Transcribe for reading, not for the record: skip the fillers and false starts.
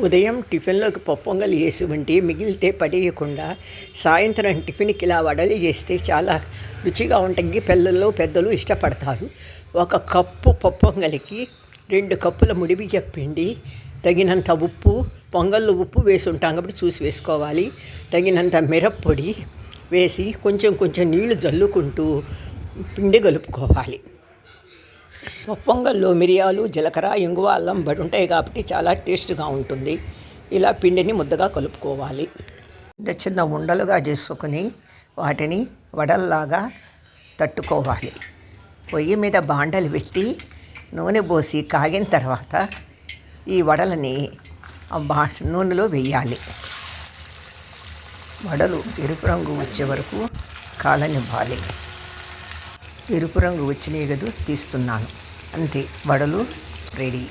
ఉదయం టిఫిన్లోకి పొంగల్ చేసి ఉంటే మిగిలితే పడేయకుండా సాయంత్రం టిఫిన్కి ఇలా వడలు చేస్తే చాలా రుచిగా ఉంటాయి. పిల్లలు పెద్దలు ఇష్టపడతారు. 1 కప్పు పొంగలికి 2 కప్పుల ముడిబియ్యం పిండి, తగినంత ఉప్పు, పొంగల్లో ఉప్పు వేసి ఉంటాం కాబట్టి చూసి వేసుకోవాలి. తగినంత మిరప్పొడి వేసి కొంచెం కొంచెం నీళ్లు జల్లుకుంటూ పిండి కలుపుకోవాలి. పొంగల్లో మిరియాలు, జీలకర్ర, ఇంగువ, అల్లం ఉంటాయి కాబట్టి చాలా టేస్ట్గా ఉంటుంది. ఇలా పిండిని ముద్దగా కలుపుకోవాలి. చిన్న చిన్న ఉండలుగా చేసుకుని వాటిని వడల్లాగా తట్టుకోవాలి. పొయ్యి మీద బాండలు పెట్టి నూనె పోసి కాగిన తర్వాత ఈ వడలని నూనెలో వేయాలి. వడలు ఎరుపు రంగు వచ్చే వరకు కాలనివ్వాలి. ఎరుపు రంగు వచ్చినాయి కదా, తీస్తున్నాను. అంతే, వడలు రెడీ.